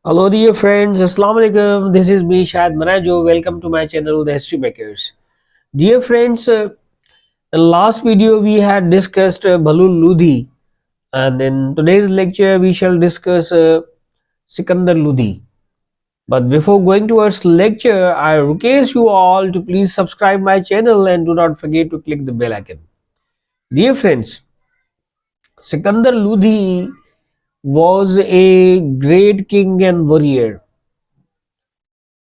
Hello dear friends, Assalamu alaikum. This is me Shahid Manajo. Welcome to my channel The History Makers. Dear friends, in last video we had discussed Balul Lodhi, and in today's lecture we shall discuss Sikandar Lodhi. But before going towards lecture, I request you all to please subscribe my channel and do not forget to click the bell icon. Dear friends, Sikandar Lodhi was a great king and warrior.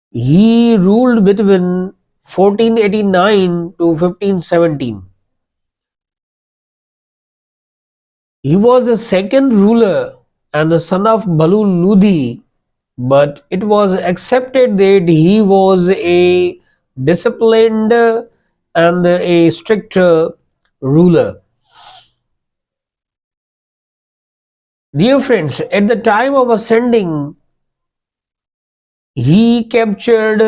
He ruled between 1489 to 1517. He was the second ruler and the son of Balu Lodhi, but it was accepted that he was a disciplined and a strict ruler. Dear friends, at the time of ascending, he captured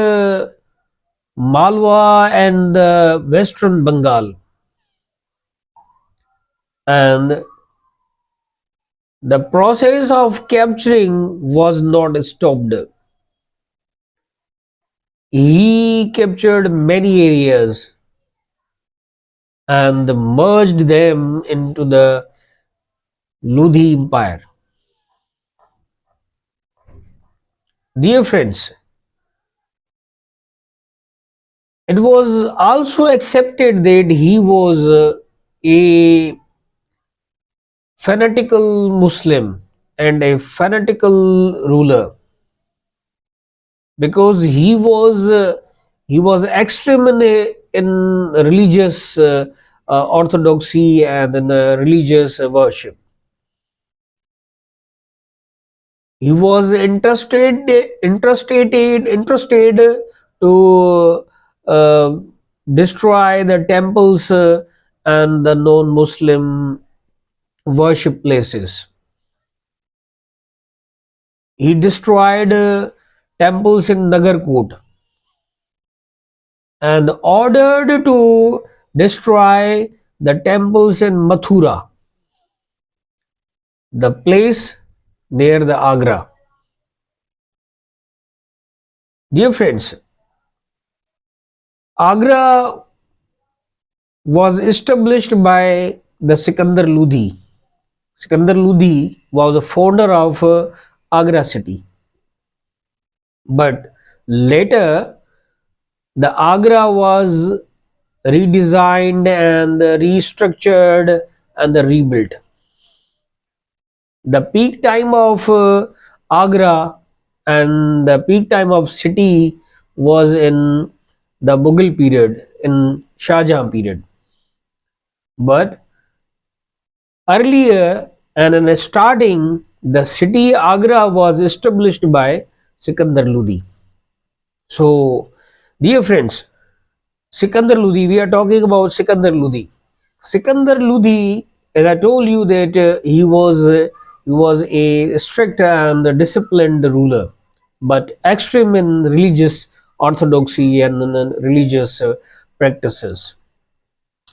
Malwa and western Bengal, and the process of capturing was not stopped. He captured many areas and merged them into the Lodhi Empire. Dear friends, it was also accepted that he was a fanatical Muslim and a fanatical ruler because he was extreme in religious orthodoxy and in religious worship. He was interested to uh, destroy the temples and the non-Muslim worship places. He destroyed temples in Nagarkot and ordered to destroy the temples in Mathura, the place near the Agra. Dear friends, Agra was established by the Sikandar Lodhi. Sikandar Lodhi was the founder of Agra city. But later, the Agra was redesigned and restructured and rebuilt. The peak time of Agra and the peak time of city was in the Mughal period, in Shah Jahan period. But earlier and in starting, the city Agra was established by Sikandar Lodhi. So, dear friends, Sikandar Lodhi, we are talking about Sikandar Lodhi. Sikandar Lodhi, as I told you that he was a strict and disciplined ruler, but extreme in religious orthodoxy and in religious practices.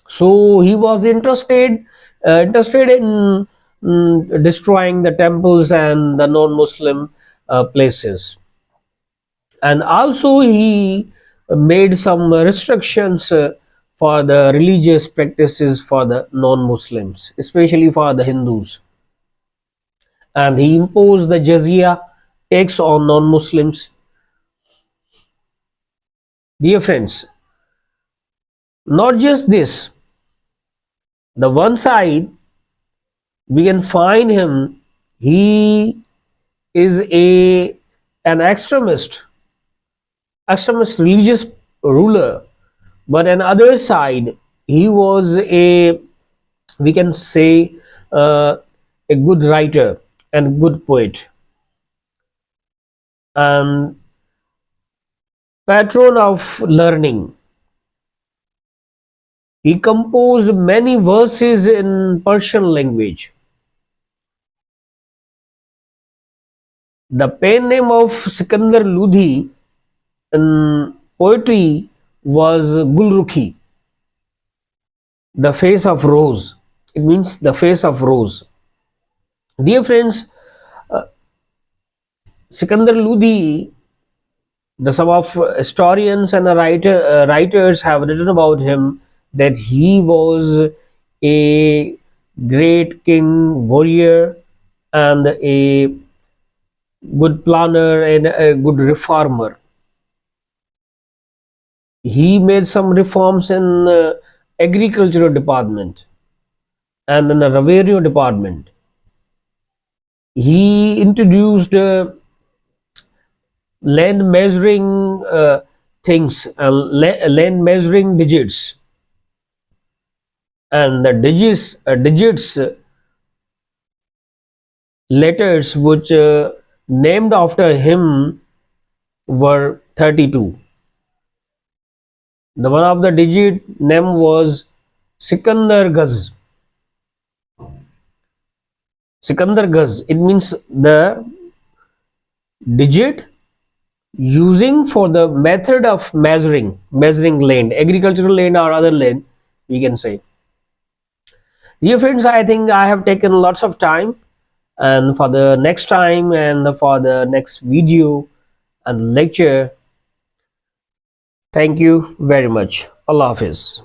So he was interested in destroying the temples and the non-Muslim places, and also he made some restrictions for the religious practices for the non-Muslims, especially for the Hindus, and he imposed the jizya tax on non-Muslims. Dear friends, not just this, the one side we can find him, he is a an extremist religious ruler, but on other side he was a, we can say, a good writer and good poet and patron of learning. He composed many verses in Persian language. The pen name of Sikandar Lodhi in poetry was Gulrukhi, the face of rose. It means the face of rose. Dear friends, Sikandar Lodhi, the some of historians and writers have written about him that he was a great king, warrior, and a good planner and a good reformer. He made some reforms in agricultural department and in the revenue department. He introduced land measuring things, land measuring digits, and the digits letters which named after him were 32. The one of the digit name was Sikandar Gaz. Sikandar Gaz. It means the digit using for the method of measuring land, agricultural land or other land, we can say. Dear friends, I think I have taken lots of time, and for the next time and for the next video and lecture, thank you very much. Allah Hafiz.